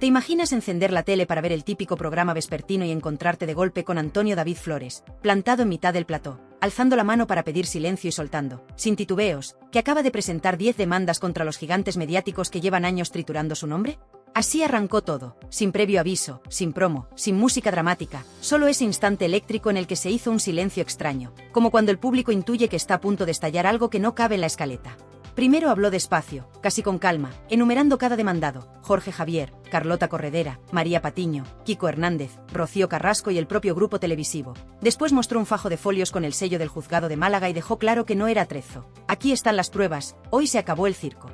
¿Te imaginas encender la tele para ver el típico programa vespertino y encontrarte de golpe con Antonio David Flores, plantado en mitad del plató, alzando la mano para pedir silencio y soltando, sin titubeos, que acaba de presentar 10 demandas contra los gigantes mediáticos que llevan años triturando su nombre? Así arrancó todo, sin previo aviso, sin promo, sin música dramática, solo ese instante eléctrico en el que se hizo un silencio extraño, como cuando el público intuye que está a punto de estallar algo que no cabe en la escaleta. Primero habló despacio, casi con calma, enumerando cada demandado: Jorge Javier, Carlota Corredera, María Patiño, Kiko Hernández, Rocío Carrasco y el propio grupo televisivo. Después mostró un fajo de folios con el sello del juzgado de Málaga y dejó claro que no era atrezo. Aquí están las pruebas, hoy se acabó el circo.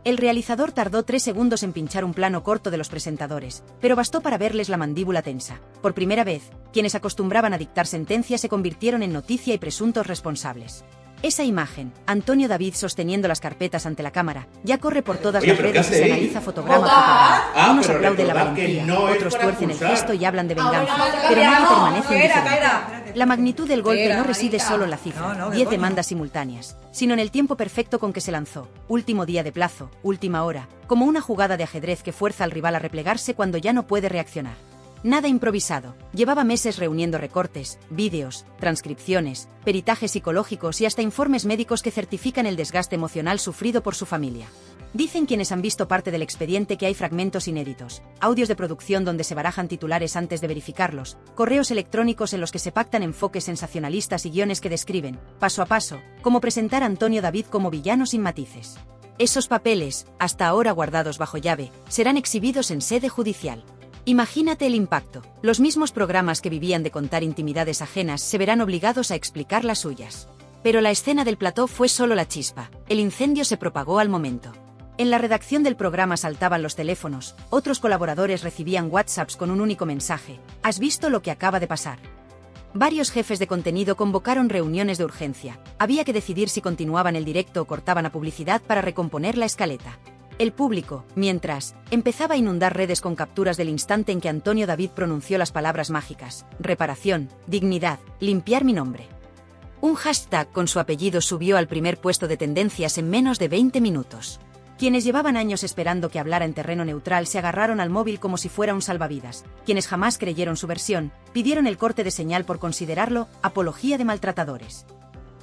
El realizador tardó 3 segundos en pinchar un plano corto de los presentadores, pero bastó para verles la mandíbula tensa. Por primera vez, quienes acostumbraban a dictar sentencias se convirtieron en noticia y presuntos responsables. Esa imagen, Antonio David sosteniendo las carpetas ante la cámara, ya corre por todas las redes y se analiza fotograma a fotograma. Unos aplauden la valentía, otros tuercen el gesto y hablan de venganza, pero nadie permanece indiferente. La magnitud del golpe no reside solo en la cifra, 10 demandas simultáneas, sino en el tiempo perfecto con que se lanzó, último día de plazo, última hora, como una jugada de ajedrez que fuerza al rival a replegarse cuando ya no puede reaccionar. Nada improvisado, llevaba meses reuniendo recortes, vídeos, transcripciones, peritajes psicológicos y hasta informes médicos que certifican el desgaste emocional sufrido por su familia. Dicen quienes han visto parte del expediente que hay fragmentos inéditos, audios de producción donde se barajan titulares antes de verificarlos, correos electrónicos en los que se pactan enfoques sensacionalistas y guiones que describen, paso a paso, cómo presentar a Antonio David como villano sin matices. Esos papeles, hasta ahora guardados bajo llave, serán exhibidos en sede judicial. Imagínate el impacto. Los mismos programas que vivían de contar intimidades ajenas se verán obligados a explicar las suyas. Pero la escena del plató fue solo la chispa. El incendio se propagó al momento. En la redacción del programa saltaban los teléfonos, otros colaboradores recibían WhatsApps con un único mensaje: ¿has visto lo que acaba de pasar? Varios jefes de contenido convocaron reuniones de urgencia. Había que decidir si continuaban el directo o cortaban a publicidad para recomponer la escaleta. El público, mientras, empezaba a inundar redes con capturas del instante en que Antonio David pronunció las palabras mágicas: reparación, dignidad, limpiar mi nombre. Un hashtag con su apellido subió al primer puesto de tendencias en menos de 20 minutos. Quienes llevaban años esperando que hablara en terreno neutral se agarraron al móvil como si fuera un salvavidas. Quienes jamás creyeron su versión, pidieron el corte de señal por considerarlo apología de maltratadores.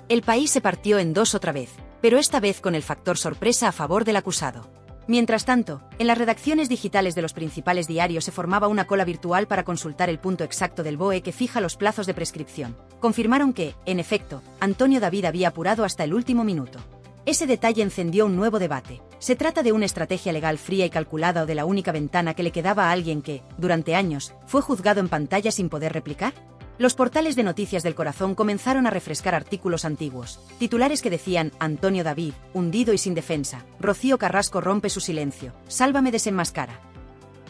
El país se partió en dos otra vez, pero esta vez con el factor sorpresa a favor del acusado. Mientras tanto, en las redacciones digitales de los principales diarios se formaba una cola virtual para consultar el punto exacto del BOE que fija los plazos de prescripción. Confirmaron que, en efecto, Antonio David había apurado hasta el último minuto. Ese detalle encendió un nuevo debate. ¿Se trata de una estrategia legal fría y calculada o de la única ventana que le quedaba a alguien que, durante años, fue juzgado en pantalla sin poder replicar? Los portales de noticias del corazón comenzaron a refrescar artículos antiguos, titulares que decían: Antonio David, hundido y sin defensa, Rocío Carrasco rompe su silencio, Sálvame desenmascara.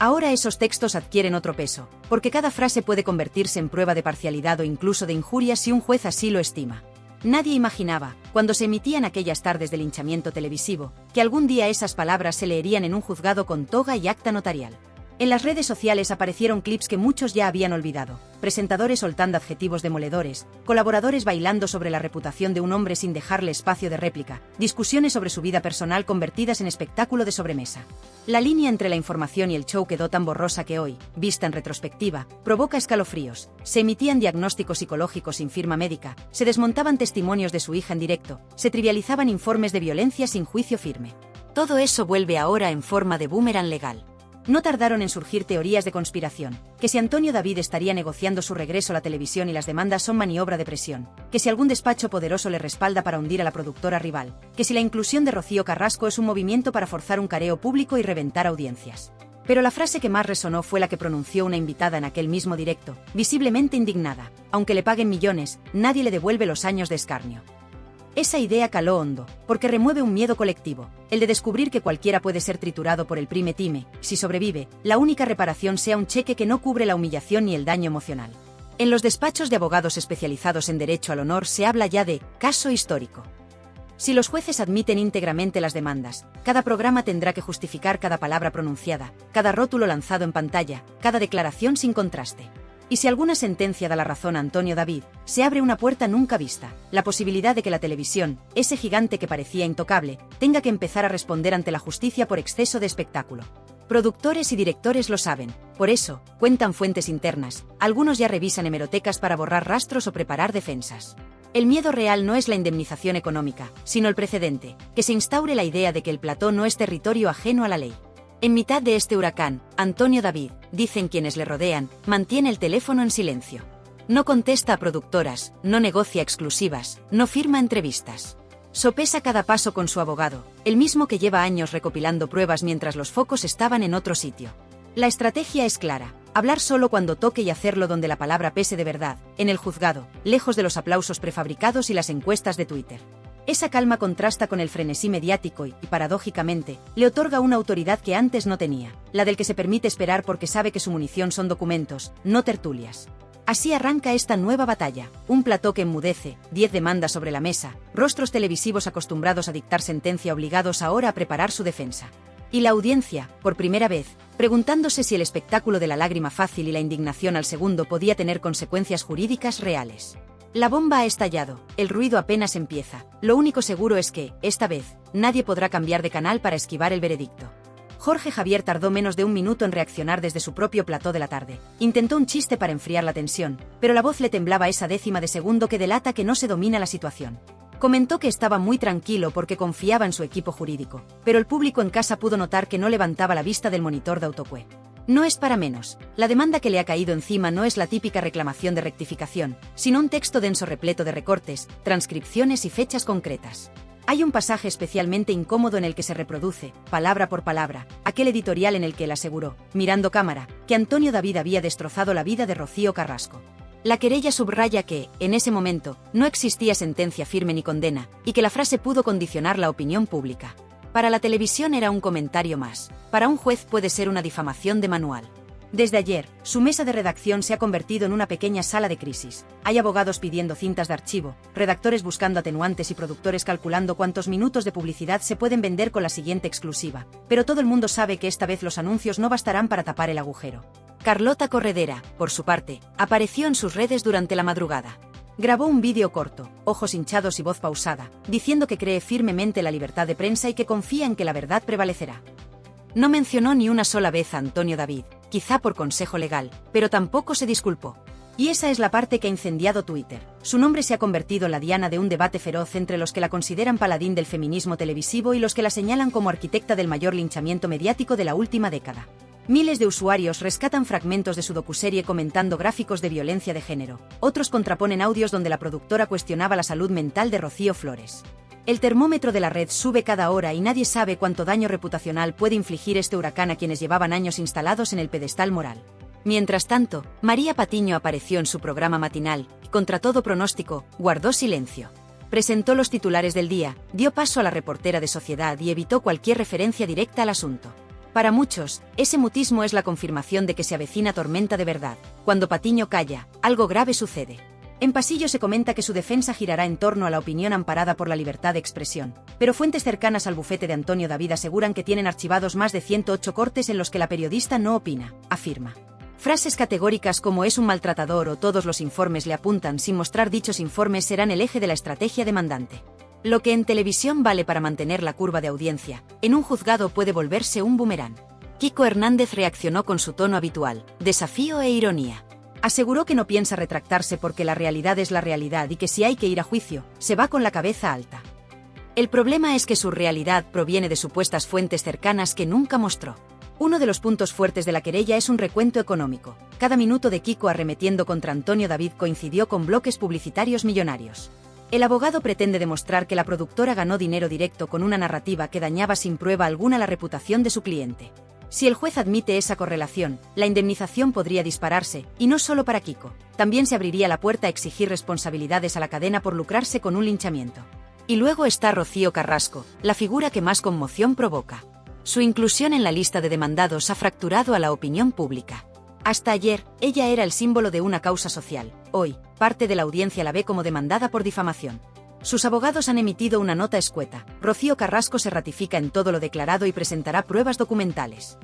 Ahora esos textos adquieren otro peso, porque cada frase puede convertirse en prueba de parcialidad o incluso de injuria si un juez así lo estima. Nadie imaginaba, cuando se emitían aquellas tardes de linchamiento televisivo, que algún día esas palabras se leerían en un juzgado con toga y acta notarial. En las redes sociales aparecieron clips que muchos ya habían olvidado: presentadores soltando adjetivos demoledores, colaboradores bailando sobre la reputación de un hombre sin dejarle espacio de réplica, discusiones sobre su vida personal convertidas en espectáculo de sobremesa. La línea entre la información y el show quedó tan borrosa que hoy, vista en retrospectiva, provoca escalofríos. Se emitían diagnósticos psicológicos sin firma médica, se desmontaban testimonios de su hija en directo, se trivializaban informes de violencia sin juicio firme. Todo eso vuelve ahora en forma de boomerang legal. No tardaron en surgir teorías de conspiración, que si Antonio David estaría negociando su regreso a la televisión y las demandas son maniobra de presión, que si algún despacho poderoso le respalda para hundir a la productora rival, que si la inclusión de Rocío Carrasco es un movimiento para forzar un careo público y reventar audiencias. Pero la frase que más resonó fue la que pronunció una invitada en aquel mismo directo, visiblemente indignada: aunque le paguen millones, nadie le devuelve los años de escarnio. Esa idea caló hondo, porque remueve un miedo colectivo, el de descubrir que cualquiera puede ser triturado por el prime time. Si sobrevive, la única reparación sea un cheque que no cubre la humillación ni el daño emocional. En los despachos de abogados especializados en derecho al honor se habla ya de caso histórico. Si los jueces admiten íntegramente las demandas, cada programa tendrá que justificar cada palabra pronunciada, cada rótulo lanzado en pantalla, cada declaración sin contraste. Y si alguna sentencia da la razón a Antonio David, se abre una puerta nunca vista: la posibilidad de que la televisión, ese gigante que parecía intocable, tenga que empezar a responder ante la justicia por exceso de espectáculo. Productores y directores lo saben, por eso, cuentan fuentes internas, algunos ya revisan hemerotecas para borrar rastros o preparar defensas. El miedo real no es la indemnización económica, sino el precedente, que se instaure la idea de que el plató no es territorio ajeno a la ley. En mitad de este huracán, Antonio David, dicen quienes le rodean, mantiene el teléfono en silencio. No contesta a productoras, no negocia exclusivas, no firma entrevistas. Sopesa cada paso con su abogado, el mismo que lleva años recopilando pruebas mientras los focos estaban en otro sitio. La estrategia es clara, hablar solo cuando toque y hacerlo donde la palabra pese de verdad, en el juzgado, lejos de los aplausos prefabricados y las encuestas de Twitter. Esa calma contrasta con el frenesí mediático y, paradójicamente, le otorga una autoridad que antes no tenía, la del que se permite esperar porque sabe que su munición son documentos, no tertulias. Así arranca esta nueva batalla, un plató que enmudece, 10 demandas sobre la mesa, rostros televisivos acostumbrados a dictar sentencia obligados ahora a preparar su defensa. Y la audiencia, por primera vez, preguntándose si el espectáculo de la lágrima fácil y la indignación al segundo podía tener consecuencias jurídicas reales. La bomba ha estallado, el ruido apenas empieza, lo único seguro es que, esta vez, nadie podrá cambiar de canal para esquivar el veredicto. Jorge Javier tardó menos de un minuto en reaccionar desde su propio plató de la tarde. Intentó un chiste para enfriar la tensión, pero la voz le temblaba esa décima de segundo que delata que no se domina la situación. Comentó que estaba muy tranquilo porque confiaba en su equipo jurídico, pero el público en casa pudo notar que no levantaba la vista del monitor de autocue. No es para menos, la demanda que le ha caído encima no es la típica reclamación de rectificación, sino un texto denso repleto de recortes, transcripciones y fechas concretas. Hay un pasaje especialmente incómodo en el que se reproduce, palabra por palabra, aquel editorial en el que él aseguró, mirando cámara, que Antonio David había destrozado la vida de Rocío Carrasco. La querella subraya que, en ese momento, no existía sentencia firme ni condena, y que la frase pudo condicionar la opinión pública. Para la televisión era un comentario más, para un juez puede ser una difamación de manual. Desde ayer, su mesa de redacción se ha convertido en una pequeña sala de crisis. Hay abogados pidiendo cintas de archivo, redactores buscando atenuantes y productores calculando cuántos minutos de publicidad se pueden vender con la siguiente exclusiva. Pero todo el mundo sabe que esta vez los anuncios no bastarán para tapar el agujero. Carlota Corredera, por su parte, apareció en sus redes durante la madrugada. Grabó un vídeo corto, ojos hinchados y voz pausada, diciendo que cree firmemente la libertad de prensa y que confía en que la verdad prevalecerá. No mencionó ni una sola vez a Antonio David, quizá por consejo legal, pero tampoco se disculpó. Y esa es la parte que ha incendiado Twitter. Su nombre se ha convertido en la diana de un debate feroz entre los que la consideran paladín del feminismo televisivo y los que la señalan como arquitecta del mayor linchamiento mediático de la última década. Miles de usuarios rescatan fragmentos de su docuserie comentando gráficos de violencia de género. Otros contraponen audios donde la productora cuestionaba la salud mental de Rocío Flores. El termómetro de la red sube cada hora y nadie sabe cuánto daño reputacional puede infligir este huracán a quienes llevaban años instalados en el pedestal moral. Mientras tanto, María Patiño apareció en su programa matinal y, contra todo pronóstico, guardó silencio. Presentó los titulares del día, dio paso a la reportera de Sociedad y evitó cualquier referencia directa al asunto. Para muchos, ese mutismo es la confirmación de que se avecina tormenta de verdad. Cuando Patiño calla, algo grave sucede. En pasillo se comenta que su defensa girará en torno a la opinión amparada por la libertad de expresión, pero fuentes cercanas al bufete de Antonio David aseguran que tienen archivados más de 108 cortes en los que la periodista no opina, afirma. Frases categóricas como es un maltratador o todos los informes le apuntan sin mostrar dichos informes serán el eje de la estrategia demandante. Lo que en televisión vale para mantener la curva de audiencia, en un juzgado puede volverse un boomerang. Kiko Hernández reaccionó con su tono habitual, desafío e ironía. Aseguró que no piensa retractarse porque la realidad es la realidad y que si hay que ir a juicio, se va con la cabeza alta. El problema es que su realidad proviene de supuestas fuentes cercanas que nunca mostró. Uno de los puntos fuertes de la querella es un recuento económico. Cada minuto de Kiko arremetiendo contra Antonio David coincidió con bloques publicitarios millonarios. El abogado pretende demostrar que la productora ganó dinero directo con una narrativa que dañaba sin prueba alguna la reputación de su cliente. Si el juez admite esa correlación, la indemnización podría dispararse, y no solo para Kiko. También se abriría la puerta a exigir responsabilidades a la cadena por lucrarse con un linchamiento. Y luego está Rocío Carrasco, la figura que más conmoción provoca. Su inclusión en la lista de demandados ha fracturado a la opinión pública. Hasta ayer, ella era el símbolo de una causa social. Hoy, parte de la audiencia la ve como demandada por difamación. Sus abogados han emitido una nota escueta. Rocío Carrasco se ratifica en todo lo declarado y presentará pruebas documentales.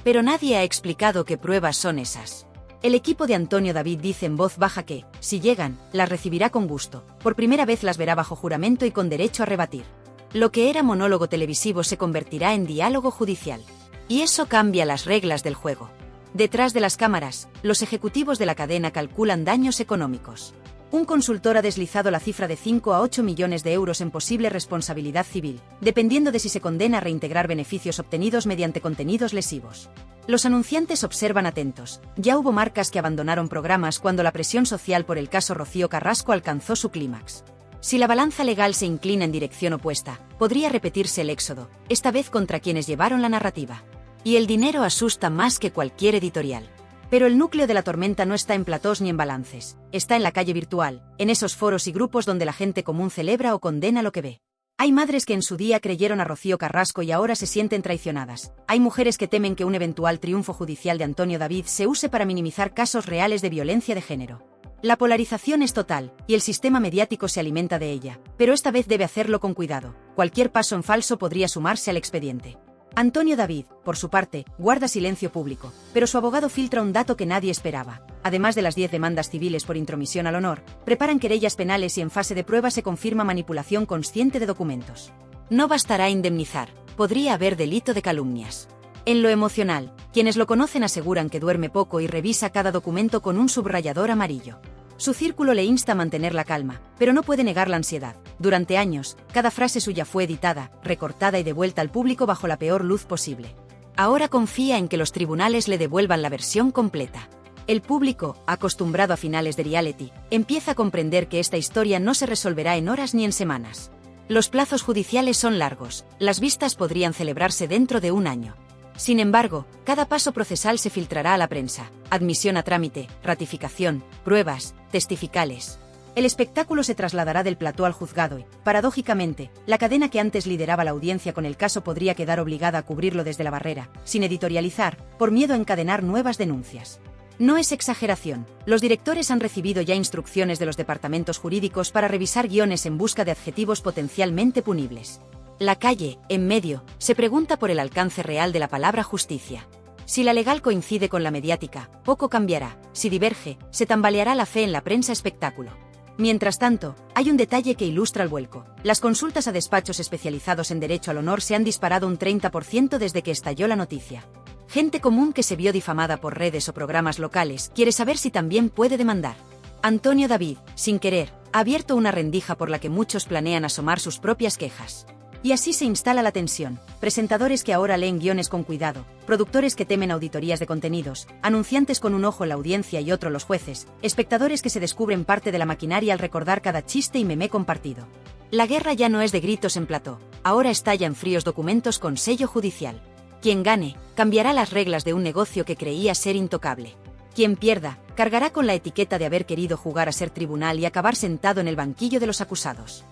Pero nadie ha explicado qué pruebas son esas. El equipo de Antonio David dice en voz baja que, si llegan, las recibirá con gusto. Por primera vez las verá bajo juramento y con derecho a rebatir. Lo que era monólogo televisivo se convertirá en diálogo judicial. Y eso cambia las reglas del juego. Detrás de las cámaras, los ejecutivos de la cadena calculan daños económicos. Un consultor ha deslizado la cifra de 5 a 8 millones de euros en posible responsabilidad civil, dependiendo de si se condena a reintegrar beneficios obtenidos mediante contenidos lesivos. Los anunciantes observan atentos. Ya hubo marcas que abandonaron programas cuando la presión social por el caso Rocío Carrasco alcanzó su clímax. Si la balanza legal se inclina en dirección opuesta, podría repetirse el éxodo, esta vez contra quienes llevaron la narrativa. Y el dinero asusta más que cualquier editorial. Pero el núcleo de la tormenta no está en platós ni en balances, está en la calle virtual, en esos foros y grupos donde la gente común celebra o condena lo que ve. Hay madres que en su día creyeron a Rocío Carrasco y ahora se sienten traicionadas. Hay mujeres que temen que un eventual triunfo judicial de Antonio David se use para minimizar casos reales de violencia de género. La polarización es total, y el sistema mediático se alimenta de ella, pero esta vez debe hacerlo con cuidado. Cualquier paso en falso podría sumarse al expediente. Antonio David, por su parte, guarda silencio público, pero su abogado filtra un dato que nadie esperaba. Además de las 10 demandas civiles por intromisión al honor, preparan querellas penales y en fase de prueba se confirma manipulación consciente de documentos. No bastará indemnizar, podría haber delito de calumnias. En lo emocional, quienes lo conocen aseguran que duerme poco y revisa cada documento con un subrayador amarillo. Su círculo le insta a mantener la calma, pero no puede negar la ansiedad. Durante años, cada frase suya fue editada, recortada y devuelta al público bajo la peor luz posible. Ahora confía en que los tribunales le devuelvan la versión completa. El público, acostumbrado a finales de reality, empieza a comprender que esta historia no se resolverá en horas ni en semanas. Los plazos judiciales son largos, las vistas podrían celebrarse dentro de un año. Sin embargo, cada paso procesal se filtrará a la prensa: admisión a trámite, ratificación, pruebas, testificales. El espectáculo se trasladará del plató al juzgado y, paradójicamente, la cadena que antes lideraba la audiencia con el caso podría quedar obligada a cubrirlo desde la barrera, sin editorializar, por miedo a encadenar nuevas denuncias. No es exageración, los directores han recibido ya instrucciones de los departamentos jurídicos para revisar guiones en busca de adjetivos potencialmente punibles. La calle, en medio, se pregunta por el alcance real de la palabra justicia. Si la legal coincide con la mediática, poco cambiará; si diverge, se tambaleará la fe en la prensa espectáculo. Mientras tanto, hay un detalle que ilustra el vuelco. Las consultas a despachos especializados en derecho al honor se han disparado un 30% desde que estalló la noticia. Gente común que se vio difamada por redes o programas locales quiere saber si también puede demandar. Antonio David, sin querer, ha abierto una rendija por la que muchos planean asomar sus propias quejas. Y así se instala la tensión: presentadores que ahora leen guiones con cuidado, productores que temen auditorías de contenidos, anunciantes con un ojo la audiencia y otro los jueces, espectadores que se descubren parte de la maquinaria al recordar cada chiste y meme compartido. La guerra ya no es de gritos en plató, ahora estalla en fríos documentos con sello judicial. Quien gane, cambiará las reglas de un negocio que creía ser intocable. Quien pierda, cargará con la etiqueta de haber querido jugar a ser tribunal y acabar sentado en el banquillo de los acusados.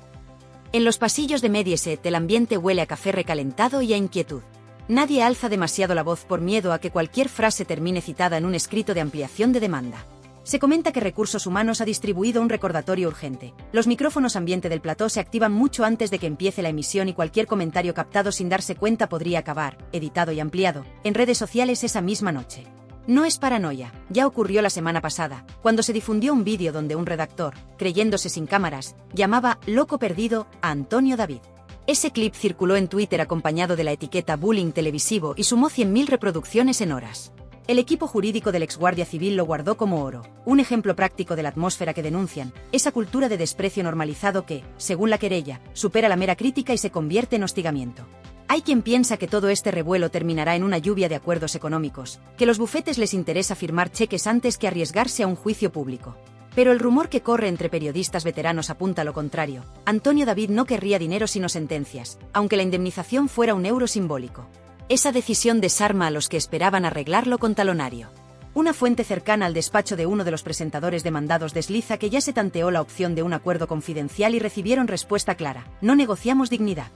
En los pasillos de Mediaset el ambiente huele a café recalentado y a inquietud. Nadie alza demasiado la voz por miedo a que cualquier frase termine citada en un escrito de ampliación de demanda. Se comenta que Recursos Humanos ha distribuido un recordatorio urgente. Los micrófonos ambiente del plató se activan mucho antes de que empiece la emisión y cualquier comentario captado sin darse cuenta podría acabar, editado y ampliado, en redes sociales esa misma noche. No es paranoia, ya ocurrió la semana pasada, cuando se difundió un vídeo donde un redactor, creyéndose sin cámaras, llamaba loco perdido a Antonio David. Ese clip circuló en Twitter acompañado de la etiqueta bullying televisivo y sumó 100.000 reproducciones en horas. El equipo jurídico del exguardia civil lo guardó como oro, un ejemplo práctico de la atmósfera que denuncian, esa cultura de desprecio normalizado que, según la querella, supera la mera crítica y se convierte en hostigamiento. Hay quien piensa que todo este revuelo terminará en una lluvia de acuerdos económicos, que los bufetes les interesa firmar cheques antes que arriesgarse a un juicio público. Pero el rumor que corre entre periodistas veteranos apunta a lo contrario: Antonio David no querría dinero sino sentencias, aunque la indemnización fuera un euro simbólico. Esa decisión desarma a los que esperaban arreglarlo con talonario. Una fuente cercana al despacho de uno de los presentadores demandados desliza que ya se tanteó la opción de un acuerdo confidencial y recibieron respuesta clara: no negociamos dignidad.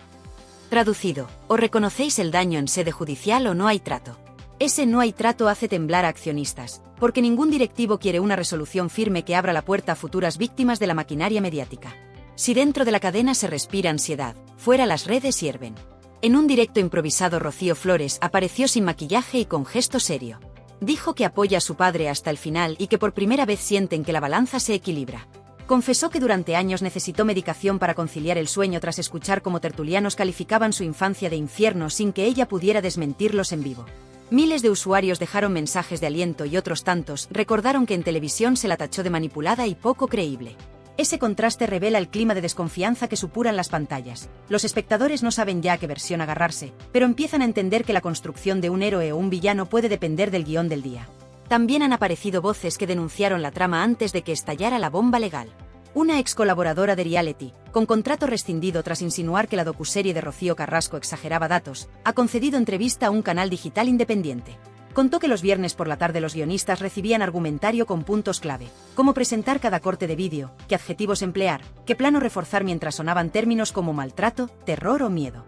Traducido: o reconocéis el daño en sede judicial o no hay trato. Ese no hay trato hace temblar a accionistas, porque ningún directivo quiere una resolución firme que abra la puerta a futuras víctimas de la maquinaria mediática. Si dentro de la cadena se respira ansiedad, fuera las redes hierven. En un directo improvisado Rocío Flores apareció sin maquillaje y con gesto serio. Dijo que apoya a su padre hasta el final y que por primera vez sienten que la balanza se equilibra. Confesó que durante años necesitó medicación para conciliar el sueño tras escuchar cómo tertulianos calificaban su infancia de infierno sin que ella pudiera desmentirlos en vivo. Miles de usuarios dejaron mensajes de aliento y otros tantos recordaron que en televisión se la tachó de manipulada y poco creíble. Ese contraste revela el clima de desconfianza que supuran las pantallas. Los espectadores no saben ya a qué versión agarrarse, pero empiezan a entender que la construcción de un héroe o un villano puede depender del guión del día. También han aparecido voces que denunciaron la trama antes de que estallara la bomba legal. Una ex colaboradora de reality, con contrato rescindido tras insinuar que la docuserie de Rocío Carrasco exageraba datos, ha concedido entrevista a un canal digital independiente. Contó que los viernes por la tarde los guionistas recibían argumentario con puntos clave, cómo presentar cada corte de vídeo, qué adjetivos emplear, qué plano reforzar mientras sonaban términos como maltrato, terror o miedo.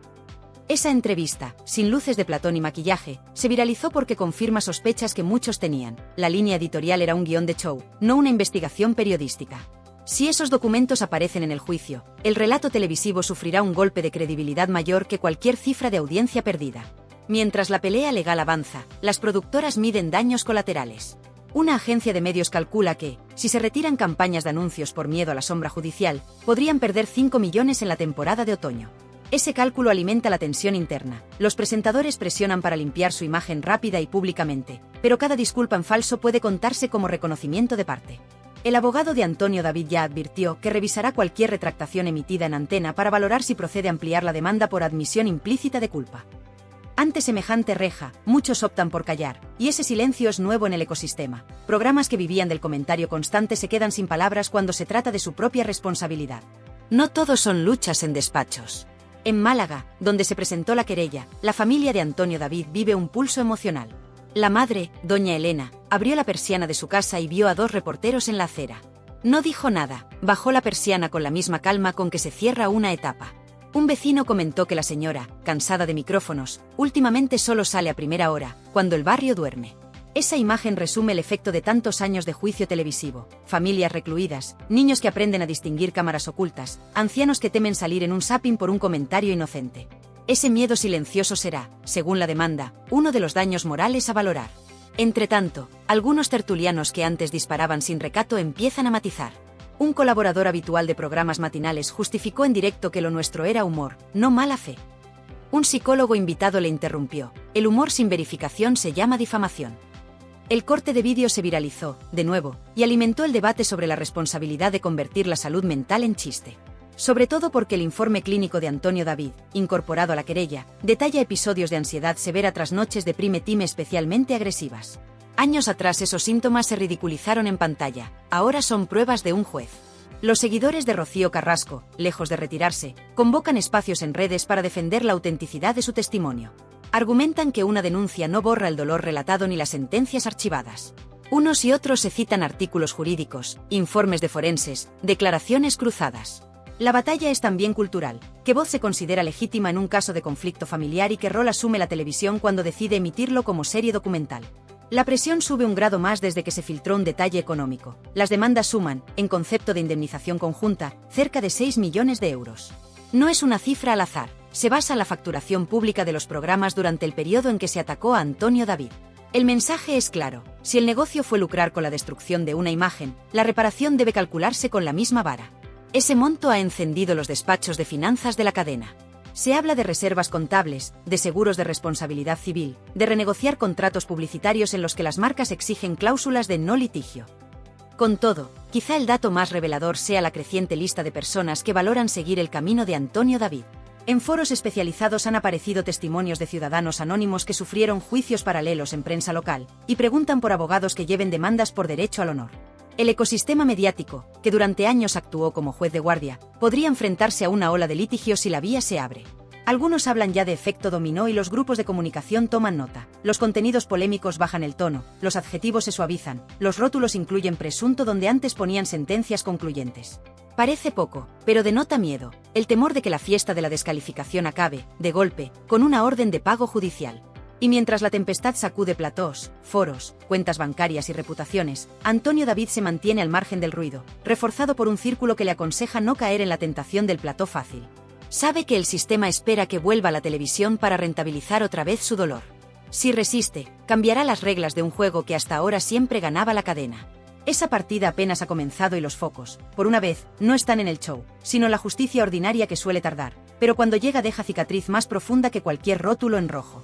Esa entrevista, sin luces de platón y maquillaje, se viralizó porque confirma sospechas que muchos tenían. La línea editorial era un guión de show, no una investigación periodística. Si esos documentos aparecen en el juicio, el relato televisivo sufrirá un golpe de credibilidad mayor que cualquier cifra de audiencia perdida. Mientras la pelea legal avanza, las productoras miden daños colaterales. Una agencia de medios calcula que, si se retiran campañas de anuncios por miedo a la sombra judicial, podrían perder 5 millones en la temporada de otoño. Ese cálculo alimenta la tensión interna. Los presentadores presionan para limpiar su imagen rápida y públicamente, pero cada disculpa en falso puede contarse como reconocimiento de parte. El abogado de Antonio David ya advirtió que revisará cualquier retractación emitida en antena para valorar si procede ampliar la demanda por admisión implícita de culpa. Ante semejante reja, muchos optan por callar, y ese silencio es nuevo en el ecosistema. Programas que vivían del comentario constante se quedan sin palabras cuando se trata de su propia responsabilidad. No todos son luchas en despachos. En Málaga, donde se presentó la querella, la familia de Antonio David vive un pulso emocional. La madre, doña Elena, abrió la persiana de su casa y vio a 2 reporteros en la acera. No dijo nada, bajó la persiana con la misma calma con que se cierra una etapa. Un vecino comentó que la señora, cansada de micrófonos, últimamente solo sale a primera hora, cuando el barrio duerme. Esa imagen resume el efecto de tantos años de juicio televisivo: familias recluidas, niños que aprenden a distinguir cámaras ocultas, ancianos que temen salir en un zapping por un comentario inocente. Ese miedo silencioso será, según la demanda, uno de los daños morales a valorar. Entretanto, algunos tertulianos que antes disparaban sin recato empiezan a matizar. Un colaborador habitual de programas matinales justificó en directo que lo nuestro era humor, no mala fe. Un psicólogo invitado le interrumpió: el humor sin verificación se llama difamación. El corte de vídeo se viralizó, de nuevo, y alimentó el debate sobre la responsabilidad de convertir la salud mental en chiste. Sobre todo porque el informe clínico de Antonio David, incorporado a la querella, detalla episodios de ansiedad severa tras noches de prime time especialmente agresivas. Años atrás esos síntomas se ridiculizaron en pantalla, ahora son pruebas de un juez. Los seguidores de Rocío Carrasco, lejos de retirarse, convocan espacios en redes para defender la autenticidad de su testimonio. Argumentan que una denuncia no borra el dolor relatado ni las sentencias archivadas. Unos y otros se citan artículos jurídicos, informes de forenses, declaraciones cruzadas. La batalla es también cultural. ¿Qué voz se considera legítima en un caso de conflicto familiar y qué rol asume la televisión cuando decide emitirlo como serie documental? La presión sube un grado más desde que se filtró un detalle económico. Las demandas suman, en concepto de indemnización conjunta, cerca de 6 millones de euros. No es una cifra al azar, se basa en la facturación pública de los programas durante el periodo en que se atacó a Antonio David. El mensaje es claro: si el negocio fue lucrar con la destrucción de una imagen, la reparación debe calcularse con la misma vara. Ese monto ha encendido los despachos de finanzas de la cadena. Se habla de reservas contables, de seguros de responsabilidad civil, de renegociar contratos publicitarios en los que las marcas exigen cláusulas de no litigio. Con todo, quizá el dato más revelador sea la creciente lista de personas que valoran seguir el camino de Antonio David. En foros especializados han aparecido testimonios de ciudadanos anónimos que sufrieron juicios paralelos en prensa local, y preguntan por abogados que lleven demandas por derecho al honor. El ecosistema mediático, que durante años actuó como juez de guardia, podría enfrentarse a una ola de litigios si la vía se abre. Algunos hablan ya de efecto dominó y los grupos de comunicación toman nota. Los contenidos polémicos bajan el tono, los adjetivos se suavizan, los rótulos incluyen presunto donde antes ponían sentencias concluyentes. Parece poco, pero denota miedo, el temor de que la fiesta de la descalificación acabe, de golpe, con una orden de pago judicial. Y mientras la tempestad sacude platós, foros, cuentas bancarias y reputaciones, Antonio David se mantiene al margen del ruido, reforzado por un círculo que le aconseja no caer en la tentación del plató fácil. Sabe que el sistema espera que vuelva a la televisión para rentabilizar otra vez su dolor. Si resiste, cambiará las reglas de un juego que hasta ahora siempre ganaba la cadena. Esa partida apenas ha comenzado y los focos, por una vez, no están en el show, sino en la justicia ordinaria que suele tardar, pero cuando llega deja cicatriz más profunda que cualquier rótulo en rojo.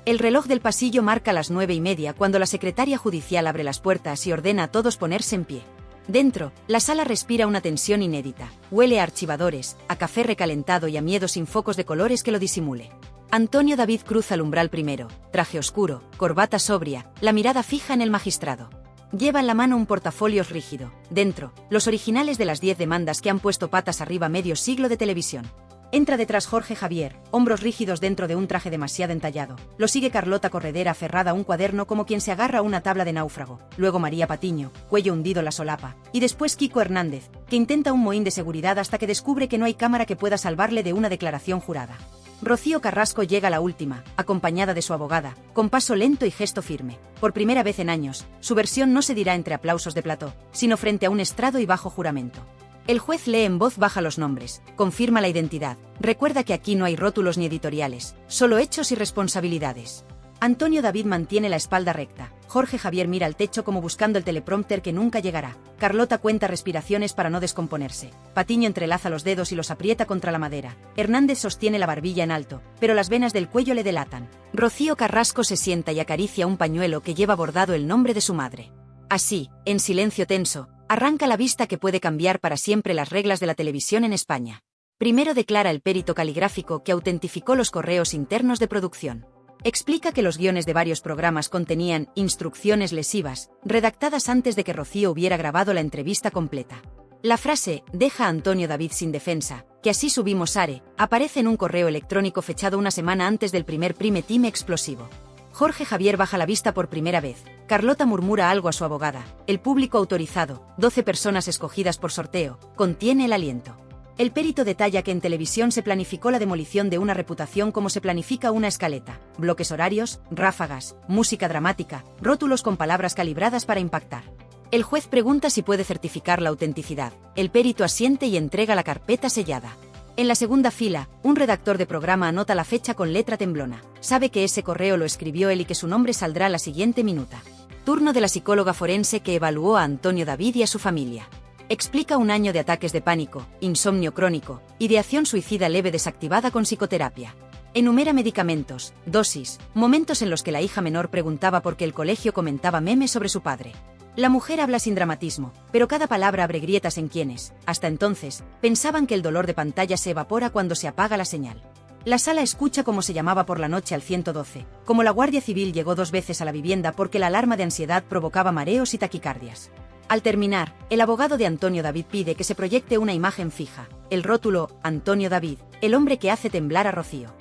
El reloj del pasillo marca las 9:30 cuando la secretaria judicial abre las puertas y ordena a todos ponerse en pie. Dentro, la sala respira una tensión inédita, huele a archivadores, a café recalentado y a miedo sin focos de colores que lo disimule. Antonio David cruza el umbral primero, traje oscuro, corbata sobria, la mirada fija en el magistrado. Lleva en la mano un portafolios rígido. Dentro, los originales de las 10 demandas que han puesto patas arriba medio siglo de televisión. Entra detrás Jorge Javier, hombros rígidos dentro de un traje demasiado entallado. Lo sigue Carlota Corredera aferrada a un cuaderno como quien se agarra a una tabla de náufrago. Luego María Patiño, cuello hundido en la solapa. Y después Kiko Hernández, que intenta un mohín de seguridad hasta que descubre que no hay cámara que pueda salvarle de una declaración jurada. Rocío Carrasco llega la última, acompañada de su abogada, con paso lento y gesto firme. Por primera vez en años, su versión no se dirá entre aplausos de plató, sino frente a un estrado y bajo juramento. El juez lee en voz baja los nombres, confirma la identidad, recuerda que aquí no hay rótulos ni editoriales, solo hechos y responsabilidades. Antonio David mantiene la espalda recta. Jorge Javier mira al techo como buscando el teleprompter que nunca llegará. Carlota cuenta respiraciones para no descomponerse. Patiño entrelaza los dedos y los aprieta contra la madera. Hernández sostiene la barbilla en alto, pero las venas del cuello le delatan. Rocío Carrasco se sienta y acaricia un pañuelo que lleva bordado el nombre de su madre. Así, en silencio tenso, arranca la vista que puede cambiar para siempre las reglas de la televisión en España. Primero declara el perito caligráfico que autentificó los correos internos de producción. Explica que los guiones de varios programas contenían instrucciones lesivas, redactadas antes de que Rocío hubiera grabado la entrevista completa. La frase, deja a Antonio David sin defensa, que así subimos Are, aparece en un correo electrónico fechado una semana antes del primer prime time explosivo. Jorge Javier baja la vista por primera vez. Carlota murmura algo a su abogada. El público autorizado, 12 personas escogidas por sorteo, contiene el aliento. El perito detalla que en televisión se planificó la demolición de una reputación como se planifica una escaleta, bloques horarios, ráfagas, música dramática, rótulos con palabras calibradas para impactar. El juez pregunta si puede certificar la autenticidad. El perito asiente y entrega la carpeta sellada. En la segunda fila, un redactor de programa anota la fecha con letra temblona. Sabe que ese correo lo escribió él y que su nombre saldrá la siguiente minuta. Turno de la psicóloga forense que evaluó a Antonio David y a su familia. Explica un año de ataques de pánico, insomnio crónico, ideación suicida leve desactivada con psicoterapia. Enumera medicamentos, dosis, momentos en los que la hija menor preguntaba por qué el colegio comentaba memes sobre su padre. La mujer habla sin dramatismo, pero cada palabra abre grietas en quienes, hasta entonces, pensaban que el dolor de pantalla se evapora cuando se apaga la señal. La sala escucha cómo se llamaba por la noche al 112, como la Guardia Civil llegó 2 veces a la vivienda porque la alarma de ansiedad provocaba mareos y taquicardias. Al terminar, el abogado de Antonio David pide que se proyecte una imagen fija, el rótulo, Antonio David, el hombre que hace temblar a Rocío.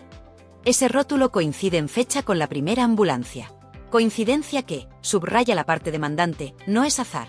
Ese rótulo coincide en fecha con la primera ambulancia. Coincidencia que, subraya la parte demandante, no es azar.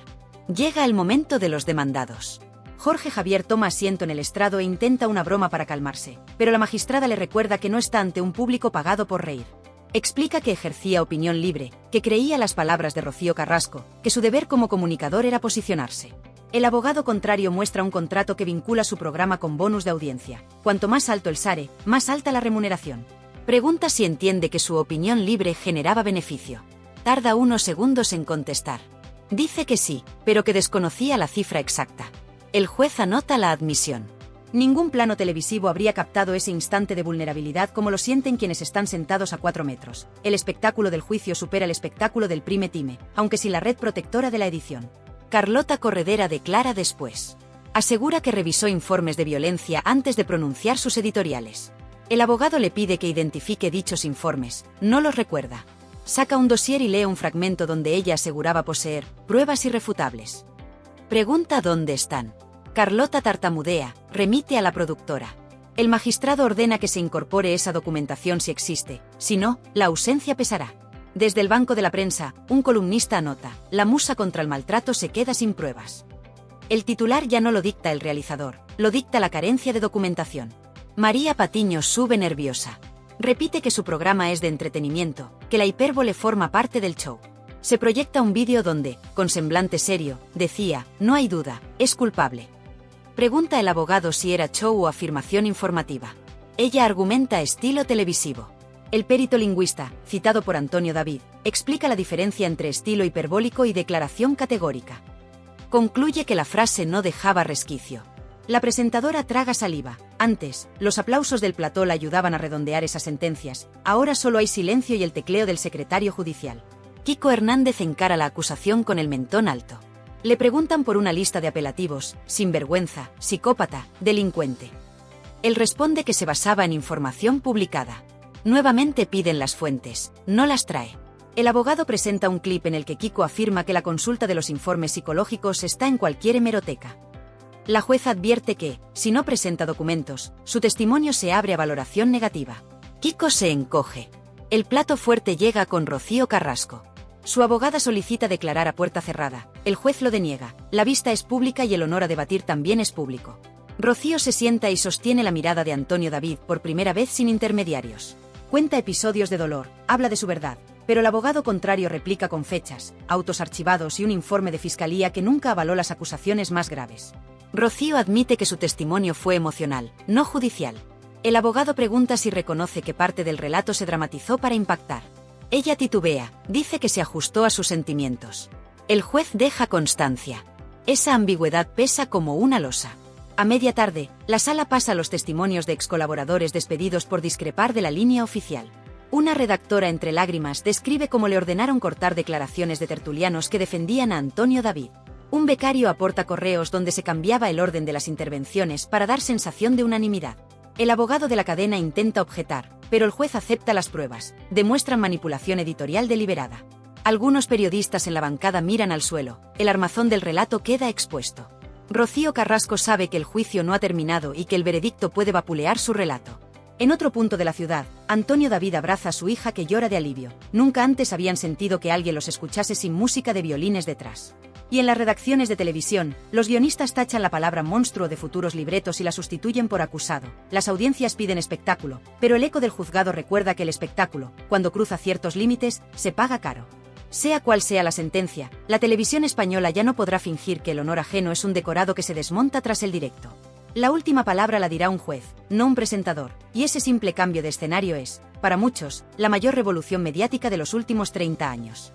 Llega el momento de los demandados. Jorge Javier toma asiento en el estrado e intenta una broma para calmarse, pero la magistrada le recuerda que no está ante un público pagado por reír. Explica que ejercía opinión libre, que creía las palabras de Rocío Carrasco, que su deber como comunicador era posicionarse. El abogado contrario muestra un contrato que vincula su programa con bonus de audiencia. Cuanto más alto el SARE, más alta la remuneración. Pregunta si entiende que su opinión libre generaba beneficio. Tarda unos segundos en contestar. Dice que sí, pero que desconocía la cifra exacta. El juez anota la admisión. Ningún plano televisivo habría captado ese instante de vulnerabilidad como lo sienten quienes están sentados a 4 metros. El espectáculo del juicio supera el espectáculo del prime time, aunque sin la red protectora de la edición. Carlota Corredera declara después. Asegura que revisó informes de violencia antes de pronunciar sus editoriales. El abogado le pide que identifique dichos informes, no los recuerda. Saca un dossier y lee un fragmento donde ella aseguraba poseer pruebas irrefutables. Pregunta dónde están. Carlota tartamudea, remite a la productora. El magistrado ordena que se incorpore esa documentación si existe, si no, la ausencia pesará. Desde el banco de la prensa, un columnista anota, la musa contra el maltrato se queda sin pruebas. El titular ya no lo dicta el realizador, lo dicta la carencia de documentación. María Patiño sube nerviosa. Repite que su programa es de entretenimiento, que la hipérbole forma parte del show. Se proyecta un vídeo donde, con semblante serio, decía, no hay duda, es culpable. Pregunta el abogado si era show o afirmación informativa. Ella argumenta estilo televisivo. El perito lingüista, citado por Antonio David, explica la diferencia entre estilo hiperbólico y declaración categórica. Concluye que la frase no dejaba resquicio. La presentadora traga saliva. Antes, los aplausos del plató la ayudaban a redondear esas sentencias. Ahora solo hay silencio y el tecleo del secretario judicial. Kiko Hernández encara la acusación con el mentón alto. Le preguntan por una lista de apelativos: sinvergüenza, psicópata, delincuente. Él responde que se basaba en información publicada. Nuevamente piden las fuentes, no las trae. El abogado presenta un clip en el que Kiko afirma que la consulta de los informes psicológicos está en cualquier hemeroteca. La jueza advierte que, si no presenta documentos, su testimonio se abre a valoración negativa. Kiko se encoge. El plato fuerte llega con Rocío Carrasco. Su abogada solicita declarar a puerta cerrada. El juez lo deniega. La vista es pública y el honor a debatir también es público. Rocío se sienta y sostiene la mirada de Antonio David por primera vez sin intermediarios. Cuenta episodios de dolor, habla de su verdad, pero el abogado contrario replica con fechas, autos archivados y un informe de fiscalía que nunca avaló las acusaciones más graves. Rocío admite que su testimonio fue emocional, no judicial. El abogado pregunta si reconoce que parte del relato se dramatizó para impactar. Ella titubea, dice que se ajustó a sus sentimientos. El juez deja constancia. Esa ambigüedad pesa como una losa. A media tarde, la sala pasa a los testimonios de excolaboradores despedidos por discrepar de la línea oficial. Una redactora entre lágrimas describe cómo le ordenaron cortar declaraciones de tertulianos que defendían a Antonio David. Un becario aporta correos donde se cambiaba el orden de las intervenciones para dar sensación de unanimidad. El abogado de la cadena intenta objetar, pero el juez acepta las pruebas, demuestran manipulación editorial deliberada. Algunos periodistas en la bancada miran al suelo, el armazón del relato queda expuesto. Rocío Carrasco sabe que el juicio no ha terminado y que el veredicto puede vapulear su relato. En otro punto de la ciudad, Antonio David abraza a su hija que llora de alivio. Nunca antes habían sentido que alguien los escuchase sin música de violines detrás. Y en las redacciones de televisión, los guionistas tachan la palabra monstruo de futuros libretos y la sustituyen por acusado. Las audiencias piden espectáculo, pero el eco del juzgado recuerda que el espectáculo, cuando cruza ciertos límites, se paga caro. Sea cual sea la sentencia, la televisión española ya no podrá fingir que el honor ajeno es un decorado que se desmonta tras el directo. La última palabra la dirá un juez, no un presentador, y ese simple cambio de escenario es, para muchos, la mayor revolución mediática de los últimos 30 años.